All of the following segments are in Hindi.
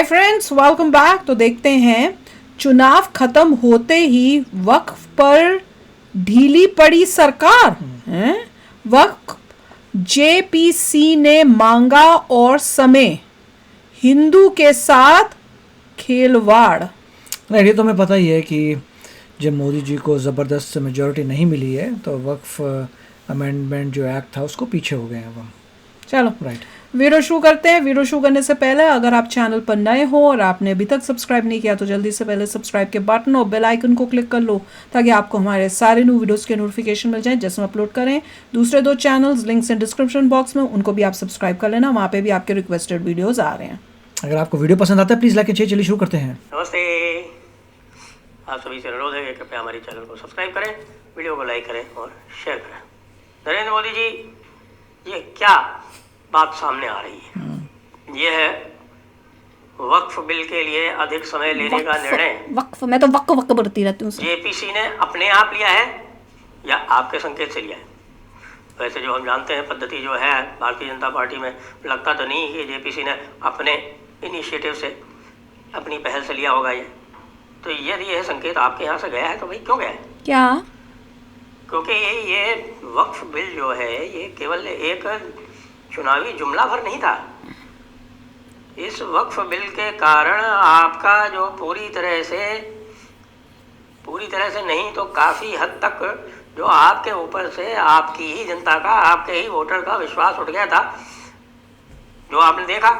Hi friends, welcome back. तो देखते हैं, चुनाव खत्म होते ही वक्फ पर ढीली पड़ी सरकार है। वक्फ जेपीसी ने मांगा और समय, हिंदू के साथ खेलवाड़। नहीं, ये तो हमें पता ही है कि जब मोदी जी को ज़बरदस्त मेजॉरिटी नहीं मिली है तो वक्फ अमेंडमेंट जो एक्ट था उसको पीछे हो गए हैं वो। चलो राइट, वीडियो शुरू करते हैं। वीडियो शुरू करने से पहले अगर आप चैनल पर नए हो और आपने अभी तक सब्सक्राइब नहीं किया तो जल्दी से पहले सब्सक्राइब के बटन और बेल आइकन को क्लिक कर लो ताकि आपको हमारे सारे न्यू वीडियोस के नोटिफिकेशन मिल जाएं जैसे हम अपलोड करें। दूसरे 2 चैनल्स लिंक्स हैं डिस्क्रिप्शन बॉक्स में, उनको भी आप सब्सक्राइब कर लेना, वहाँ पे भी आपके रिक्वेस्टेड वीडियोज आ रहे हैं। अगर आपको वीडियो पसंद आता है प्लीज़ लाइक कीजिए। चलिए शुरू करते हैं। नमस्ते, आप सभी से अनुरोध है कि कृपया हमारे चैनल को सब्सक्राइब करें, वीडियो को लाइक करें और शेयर करें। नरेंद्र मोदी जी, ये क्या बात सामने आ रही है? ये है वक्फ बिल के लिए अधिक समय लेने का निर्णय वक्फ, मैं तो वक्फ वक्फ बढ़ती रहती हूँ। जेपीसी ने अपने आप लिया है या आपके संकेत से लिया है? वैसे जो हम जानते हैं पद्धति जो है भारतीय जनता पार्टी में, लगता तो नहीं कि जेपीसी ने अपने इनिशिएटिव से, अपनी पहल से लिया होगा ये। तो यदि यह संकेत आपके यहाँ से गया है तो भाई क्यों गया है? क्या? क्योंकि ये वक्फ बिल जो है ये केवल एक चुनावी जुमला भर नहीं था। इस वक्फ बिल के कारण आपका जो पूरी तरह से नहीं तो काफ़ी हद तक जो आपके ऊपर से आपकी ही जनता का, आपके ही वोटर का विश्वास उठ गया था। जो आपने देखा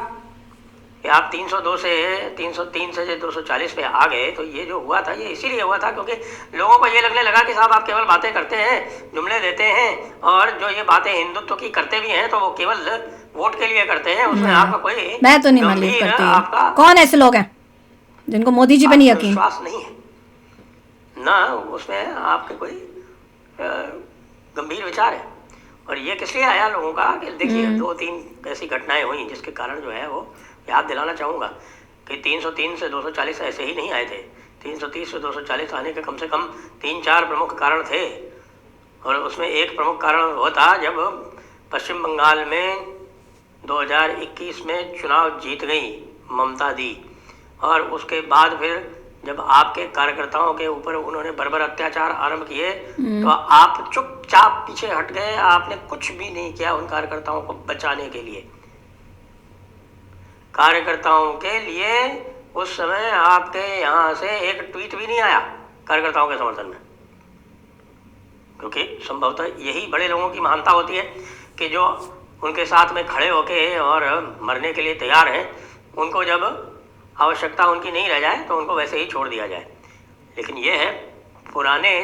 कि आप 303 से 240 पे आ गए, तो ये जो हुआ था ये इसीलिए हुआ था क्योंकि लोगों को ये लगने लगा कि साहब आप केवल बातें करते हैं, जुमले देते हैं, और जो ये बातें हिंदुत्व की करते भी हैं तो वो केवल वोट के लिए करते हैं, उसमें आपका कोई मैं तो नहीं मालूम करती। आपका कौन ऐसे लोग हैं जिनको मोदी जी पे नहीं यकीन? विश्वास नहीं है ना, उसमें आपके कोई गंभीर विचार है। और ये किस लिए आया लोगों का कि देखिए 2-3 ऐसी घटनाएं हुई जिसके कारण जो है वो याद दिलाना चाहूँगा कि 303 से 240 ऐसे ही नहीं आए थे। 330 से 240 आने के कम से कम 3-4 प्रमुख कारण थे, और उसमें एक प्रमुख कारण वो था जब पश्चिम बंगाल में 2021 में चुनाव जीत गई ममता दी, और उसके बाद फिर जब आपके कार्यकर्ताओं के ऊपर उन्होंने बर्बर अत्याचार आरंभ किए तो आप चुपचाप पीछे हट गए। आपने कुछ भी नहीं किया उन कार्यकर्ताओं को बचाने के लिए। कार्यकर्ताओं के लिए उस समय आपके यहाँ से एक ट्वीट भी नहीं आया कार्यकर्ताओं के समर्थन में, क्योंकि संभवतः यही बड़े लोगों की महानता होती है कि जो उनके साथ में खड़े होके और मरने के लिए तैयार हैं, उनको जब आवश्यकता उनकी नहीं रह जाए तो उनको वैसे ही छोड़ दिया जाए। लेकिन ये है पुराने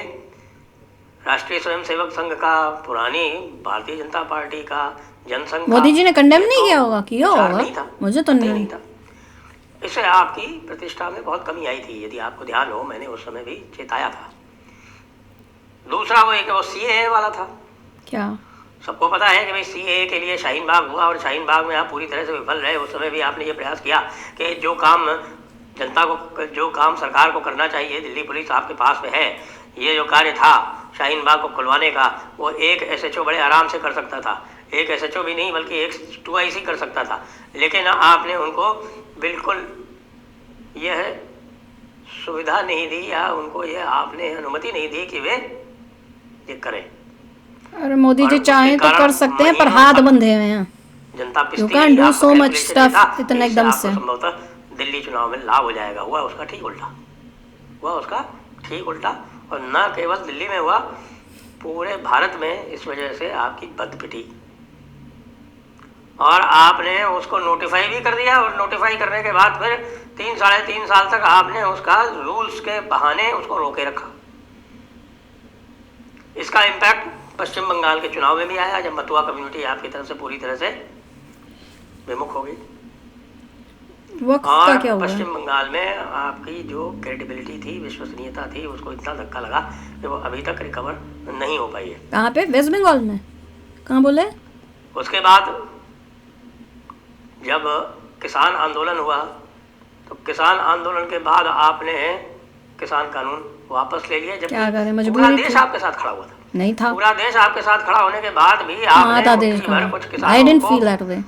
राष्ट्रीय स्वयंसेवक संघ का, पुरानी भारतीय जनता पार्टी का, जनसंघ। मोदी जी ने कंडेम नहीं किया होगा? किया होगा, मुझे तो नहीं था। इससे आपकी प्रतिष्ठा में बहुत कमी आई थी, यदि आपको ध्यान हो, मैंने उस समय भी चेताया था। दूसरा वो सीएए वाला था। क्या सबको पता है कि भाई सीएए के लिए शाहीन बाग हुआ, और शाहीन बाग में आप पूरी तरह से विफल रहे। उस समय भी आपने ये प्रयास किया कि जो काम जनता को, जो काम सरकार को करना चाहिए, दिल्ली पुलिस आपके पास में है, ये जो कार्य था शाहीन बाग को खुलवाने का, वो एक एसएचओ बड़े आराम से कर सकता था। एक एसएचओ भी नहीं बल्कि एक 2IC कर सकता था। लेकिन आपने उनको बिल्कुल यह सुविधा नहीं दी, या उनको यह आपने अनुमति नहीं दी कि वे ये करें। अरे मोदी जी चाहे तो कर सकते हैं, पर हाथ बंधे हुए हैं। जनता You can't do so much stuff इतना एकदम से। संभवतः दिल्ली चुनाव में लाभ हो जाएगा। हुआ उसका ठीक उल्टा, और न केवल दिल्ली में हुआ, पूरे भारत में इस वजह से आपकी बद पिटी। और आपने उसको नोटिफाई भी कर दिया, और नोटिफाई करने के बाद फिर 3-3.5 साल तक आपने उसका रूल्स के बहाने उसको रोके रखा। इसका इम्पैक्ट पश्चिम बंगाल के चुनाव में भी आया, जब मतुआ कम्युनिटी आपकी तरफ से पूरी तरह से विमुख हो गई। और पश्चिम बंगाल में आपकी जो क्रेडिबिलिटी थी, विश्वसनीयता थी, उसको इतना धक्का लगा कि वो अभी तक रिकवर नहीं हो पाई है। कहाँ पे? वेस्ट बंगाल में? कहाँ बोले? उसके बाद जब किसान आंदोलन हुआ, तो किसान आंदोलन के बाद आपने किसान कानून वापस ले लिया, जबकि पूरा देश आपके साथ खड़ा हुआ था। नहीं था। पूरा देश आपके साथ खड़ा होने के बाद भी आपने मुट्ठी भर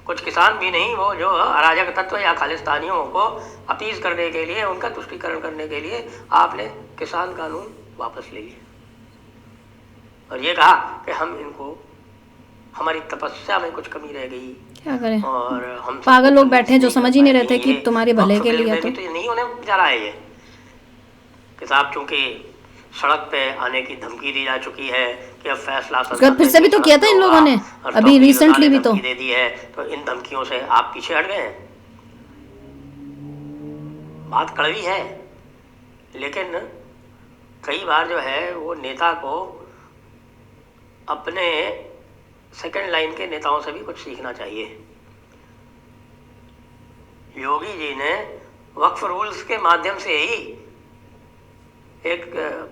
कुछ किसान भी नहीं, वो जो अराजक तत्व या खालिस्तानियों को अपीज करने के लिए, उनका तुष्टीकरण करने के लिए आपने किसान कानून वापस ले लिया और ये कहा कि हम इनको, हमारी तपस्या में कुछ कमी रह गई, क्या करें, और हम पागल लोग बैठे हैं जो समझ ही नहीं रहते कि तुम्हारे भले के लिए। तो ये नहीं होने जा रहा है ये कि साहब, चूंकि सड़क पे आने की धमकी दी जा चुकी है कि अब फैसला फिर से भी तो किया था इन लोगों ने, अभी रिसेंटली भी तो दे दी है, तो इन धमकियों से आप पीछे हट गए हैं। बात कड़वी है, लेकिन कई बार जो है वो नेता को अपने सेकंड लाइन के नेताओं से भी कुछ सीखना चाहिए। योगी जी ने वक्फ रूल्स के माध्यम से ही एक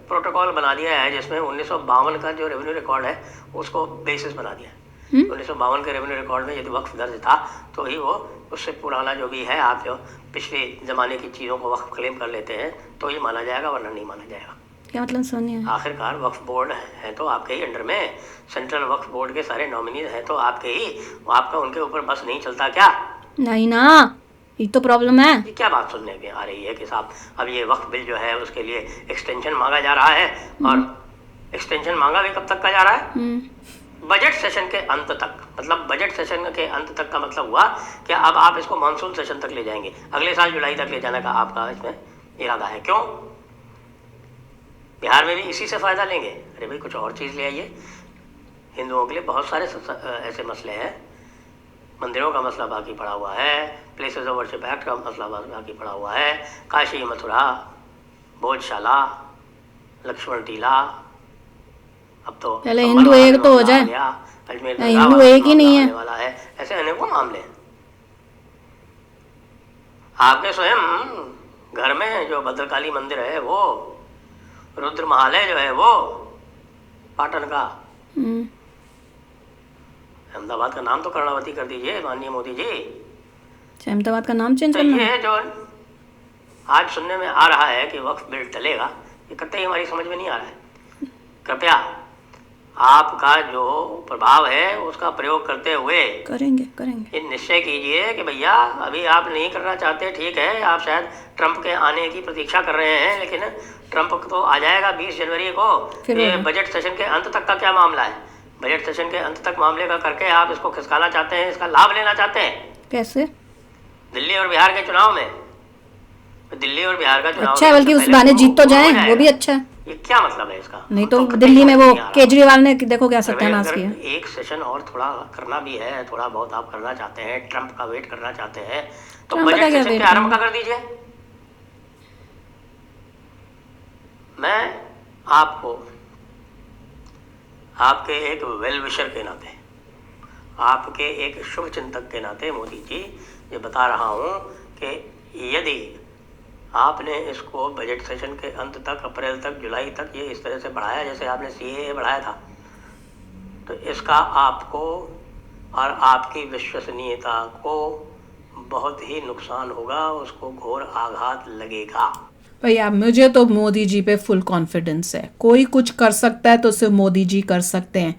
प्रोटोकॉल बना दिया है जिसमें 1952 का जो रेवेन्यू रिकॉर्ड है उसको बेसिस बना दिया है। 1952 के रेवेन्यू रिकॉर्ड में यदि वक्फ दर्ज था तो ही वो, उससे पुराना जो भी है, आप जो पिछले ज़माने की चीज़ों को वक्फ क्लेम कर लेते हैं तो ये माना जाएगा, वरना नहीं माना जाएगा। क्या मतलब समझिए? आखिरकार वक्फ बोर्ड है तो आपके ही अंडर में, सेंट्रल वक्फ बोर्ड के सारे नॉमिनीज हैं तो आपके ही, आपका उनके ऊपर बस नहीं चलता क्या? नहीं ना, ये तो प्रॉब्लम है। ये क्या बात सुनने में आ रही है कि साहब अब ये वक्फ बिल जो है उसके लिए एक्सटेंशन मांगा जा रहा है, और एक्सटेंशन मांगा भी कब तक का जा रहा है? बजट सेशन के अंत तक। मतलब बजट सेशन के अंत तक का मतलब हुआ कि अब आप इसको मानसून सेशन तक ले जाएंगे, अगले साल जुलाई तक ले जाने का आपका इसमें इरादा है। क्यों? बिहार में भी इसी से फ़ायदा लेंगे? अरे भाई कुछ और चीज़ ले आइए। हिंदुओं के लिए बहुत सारे ऐसे मसले हैं, मंदिरों का मसला बाकी पड़ा हुआ है, प्लेसेस ऑफ वर्शिप एक्ट का मसला बाकी पड़ा हुआ है, काशी मथुरा, भोजशाला, लक्ष्मण टीला, अब तो पहले हिंदू एक तो हो जाए, अजमेर हिंदू एक ही नहीं है वाला है, ऐसे अनेकों मामले हैं। आपके स्वयं घर में जो भद्रकाली मंदिर है, वो रुद्र महालय जो है वो पाटन का, अहमदाबाद का नाम तो कर्णावती कर दीजिए माननीय मोदी जी। अहमदाबाद का नाम चेंज करना है। जो आज सुनने में आ रहा है कि वक्फ बिल टलेगा, ये कतई हमारी समझ में नहीं आ रहा है। कृपया आपका जो प्रभाव है उसका प्रयोग करते हुए करेंगे ये निश्चय कीजिए कि भैया अभी आप नहीं करना चाहते, ठीक है, आप शायद ट्रंप के आने की प्रतीक्षा कर रहे हैं, लेकिन ट्रंप तो आ जाएगा 20 जनवरी को। ये बजट सेशन के अंत तक का क्या मामला है? बजट सेशन के अंत तक मामले का करके आप इसको खिसकाना चाहते हैं, इसका लाभ लेना चाहते हैं। कैसे? दिल्ली और बिहार के चुनाव में, दिल्ली और बिहार का चुनाव अच्छा है, बल्कि उस बहाने जीत तो जाए, वो भी अच्छा है। ये क्या मतलब है इसका? नहीं तो दिल्ली में वो केजरीवाल ने देखो क्या सत्यानाश किया। एक सेशन और थोड़ा करना भी है, थोड़ा बहुत आप करना चाहते हैं, ट्रंप का वेट करना चाहते हैं, तो बजट सेशन के आरंभ का कर दीजिए। मैं आपको आपके एक वेल विशर के नाते, आपके एक शुभ चिंतक के नाते मोदी जी ये बता रहा हूँ कि यदि आपने इसको बजट सेशन के अंत तक, अप्रैल तक, जुलाई तक ये इस तरह से बढ़ाया जैसे आपने CAA बढ़ाया था, तो इसका आपको और आपकी विश्वसनीयता को बहुत ही नुकसान होगा, उसको घोर आघात लगेगा। भैया मुझे तो मोदी जी पे फुल कॉन्फिडेंस है, कोई कुछ कर सकता है तो सिर्फ मोदी जी कर सकते हैं।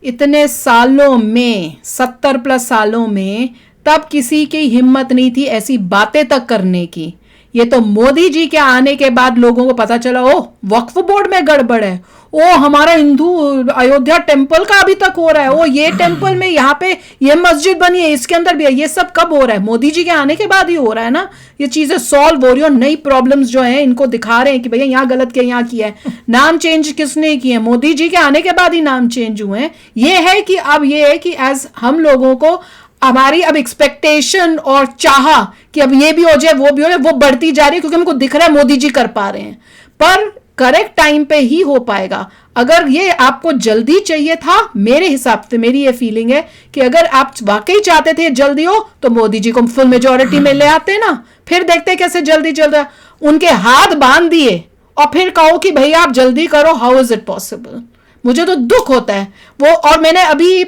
इतने सालों में, 70+ सालों में, तब किसी की हिम्मत नहीं थी ऐसी बातें तक करने की। ये तो मोदी जी के आने के बाद लोगों को पता चला, ओह वक्फ बोर्ड में गड़बड़ है, ओ हमारा हिंदू अयोध्या टेम्पल का अभी तक हो रहा है, ओ ये टेम्पल में यहाँ पे ये मस्जिद बनी है, इसके अंदर भी है। ये सब कब हो रहा है? मोदी जी के आने के बाद ही हो रहा है ना। ये चीजें सॉल्व हो रही है, नई प्रॉब्लम्स जो हैं इनको दिखा रहे हैं कि भैया यहाँ गलत किया, यहाँ किया है। नाम चेंज किसने किए? मोदी जी के आने के बाद ही नाम चेंज हुए हैं। ये है कि अब ये है कि एज हम लोगों को हमारी अब एक्सपेक्टेशन और चाह कि अब ये भी हो जाए, वो भी हो जाए, वो बढ़ती जा रही है, क्योंकि हमको दिख रहा है मोदी जी कर पा रहे हैं। पर करेक्ट टाइम पे ही हो पाएगा। अगर ये आपको जल्दी चाहिए था, मेरे हिसाब से मेरी ये फीलिंग है कि अगर आप वाकई चाहते थे जल्दी हो तो मोदी जी को फुल मेजोरिटी में ले आते ना, फिर देखते कैसे जल्दी चल रहा है। उनके हाथ बांध दिए और फिर कहो कि भैया आप जल्दी करो, हाउ इज इट पॉसिबल? मुझे तो दुख होता है वो। और मैंने अभी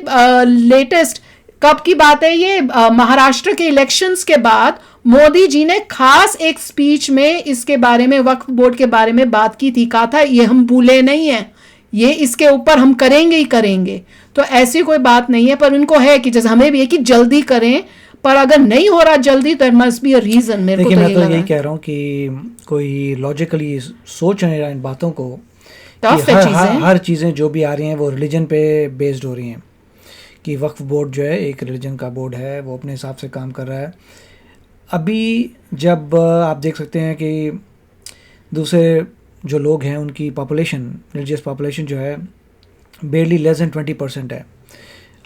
लेटेस्ट कब की बात है ये, महाराष्ट्र के इलेक्शंस के बाद मोदी जी ने खास एक स्पीच में इसके बारे में, वक्फ बोर्ड के बारे में बात की थी। कहा था ये हम भूले नहीं हैं, ये इसके ऊपर हम करेंगे ही करेंगे। तो ऐसी कोई बात नहीं है, पर उनको है कि जैसे हमें भी है कि जल्दी करें, पर अगर नहीं हो रहा जल्दी तो मस्ट बी अ रीजन। मेरे को तो मैं तो यही कह रहा हूँ कि कोई लॉजिकली सोच नहीं रहा इन बातों को। हर चीज़ें जो भी आ रही हैं वो रिलीजन पे बेस्ड हो रही हैं, कि वक्फ बोर्ड जो है एक रिलीजन का बोर्ड है, वो अपने हिसाब से काम कर रहा है। अभी जब आप देख सकते हैं कि दूसरे जो लोग हैं उनकी पॉपुलेशन, रिलीजियस पॉपुलेशन जो है बेरली लेस देन 20% है।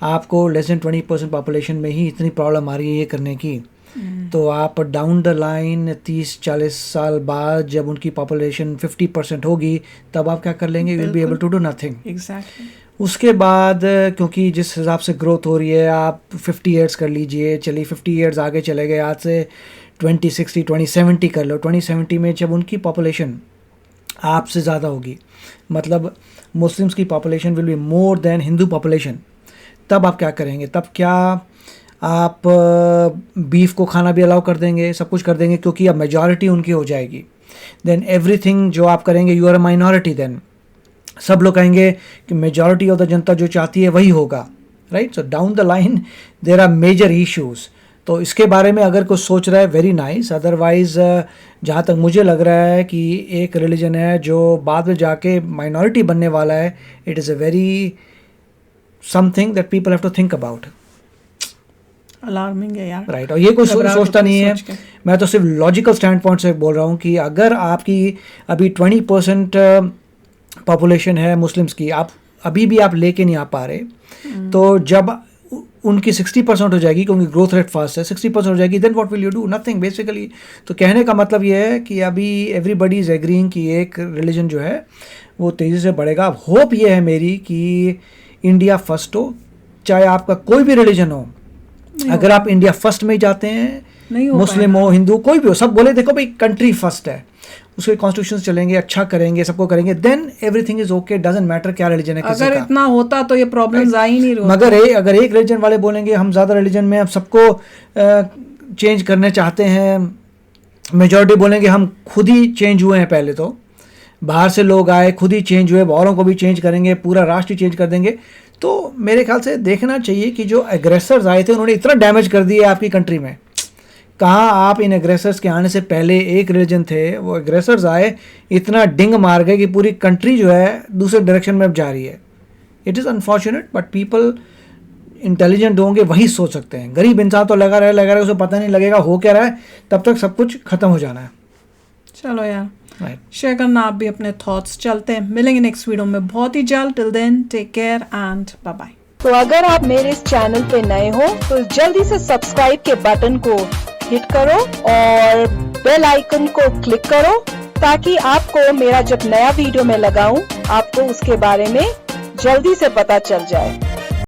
आपको लेस देन 20% पॉपुलेशन में ही इतनी प्रॉब्लम आ रही है ये करने की, तो आप डाउन द लाइन 30-40 साल बाद जब उनकी पॉपुलेशन 50% होगी तब आप क्या कर लेंगे? Will be able to do nothing. Exactly. उसके बाद क्योंकि जिस हिसाब से ग्रोथ हो रही है, आप 50 ईयर्स कर लीजिए, चलिए 50 ईयर्स आगे चले गए, आज से 2060 2070 कर लो। 2070 में जब उनकी पॉपुलेशन आपसे ज़्यादा होगी, मतलब मुस्लिम्स की population will be more than Hindu population, तब आप क्या करेंगे? तब क्या आप बीफ को खाना भी अलाउ कर देंगे, सब कुछ कर देंगे, क्योंकि अब मेजॉरिटी उनकी हो जाएगी। देन एवरीथिंग जो आप करेंगे, you are a minority. Then सब लोग कहेंगे कि मेजॉरिटी ऑफ द जनता जो चाहती है वही होगा, right? So down the line there are major issues. तो इसके बारे में अगर कुछ सोच रहा है, वेरी नाइस। अदरवाइज़ जहाँ तक मुझे लग रहा है कि एक रिलीजन है जो बाद में जाके माइनॉरिटी बनने वाला है, it is a very something that people have to think about. Alarming है यार, राइट। और ये कोई सोचता नहीं है। मैं तो सिर्फ लॉजिकल स्टैंड पॉइंट से बोल रहा हूँ कि अगर आपकी अभी 20% पॉपुलेशन है मुस्लिम्स की, आप अभी भी आप लेके नहीं आ पा रहे, तो जब उनकी 60% हो जाएगी, क्योंकि ग्रोथ रेट फास्ट है, 60% हो जाएगी, then what will you do? Nothing basically. तो कहने का मतलब ये है कि अभी एवरीबडी इज एग्रीइंग कि एक रिलीजन जो है वो तेज़ी से बढ़ेगा। अब होप ये है मेरी कि इंडिया फर्स्ट हो, चाहे आपका कोई भी रिलीजन हो। अगर आप इंडिया फर्स्ट में ही जाते हैं, मुस्लिम हो, हिंदू, कोई भी हो, सब बोले देखो भाई कंट्री फर्स्ट है, उसके कॉन्स्टिट्यूशन चलेंगे, अच्छा करेंगे, सबको करेंगे, then everything is okay, doesn't matter क्या रिलीजन है किसी का। अगर इतना होता तो ये प्रॉब्लम्स आ ही नहीं रही। मगर अगर एक रिलीजन वाले बोलेंगे हम ज़्यादा रिलीजन में, हम सबको चेंज करने चाहते हैं, मेजॉरिटी बोलेंगे हम खुद ही चेंज हुए हैं, पहले तो बाहर से लोग आए, खुद ही चेंज हुए, औरों को भी चेंज करेंगे, पूरा राष्ट्र चेंज कर देंगे, तो मेरे ख्याल से देखना चाहिए कि जो एग्रेसर्स आए थे उन्होंने इतना डैमेज कर दिया आपकी कंट्री में। कहाँ आप इन एग्रेसर्स के आने से पहले एक रिलीजन थे, वो एग्रेसर्स आए, इतना डिंग मार गए कि पूरी कंट्री जो है दूसरे डायरेक्शन में अब जा रही है। It is unfortunate, but people intelligent होंगे वही सोच सकते हैं। गरीब इंसान तो लगा रहे, उसे पता नहीं लगेगा हो क्या रहा है, तब तक सब कुछ खत्म हो जाना है। चलो यार, शेयर करना आप भी अपने थॉट्स। चलते हैं, मिलेंगे नेक्स्ट वीडियो में बहुत ही जल्द। Till then take care and bye bye. तो अगर आप मेरे इस चैनल पे नए हो तो जल्दी से सब्सक्राइब के बटन को हिट करो और बेल आइकन को क्लिक करो, ताकि आपको मेरा जब नया वीडियो मैं लगाऊं आपको उसके बारे में जल्दी से पता चल जाए।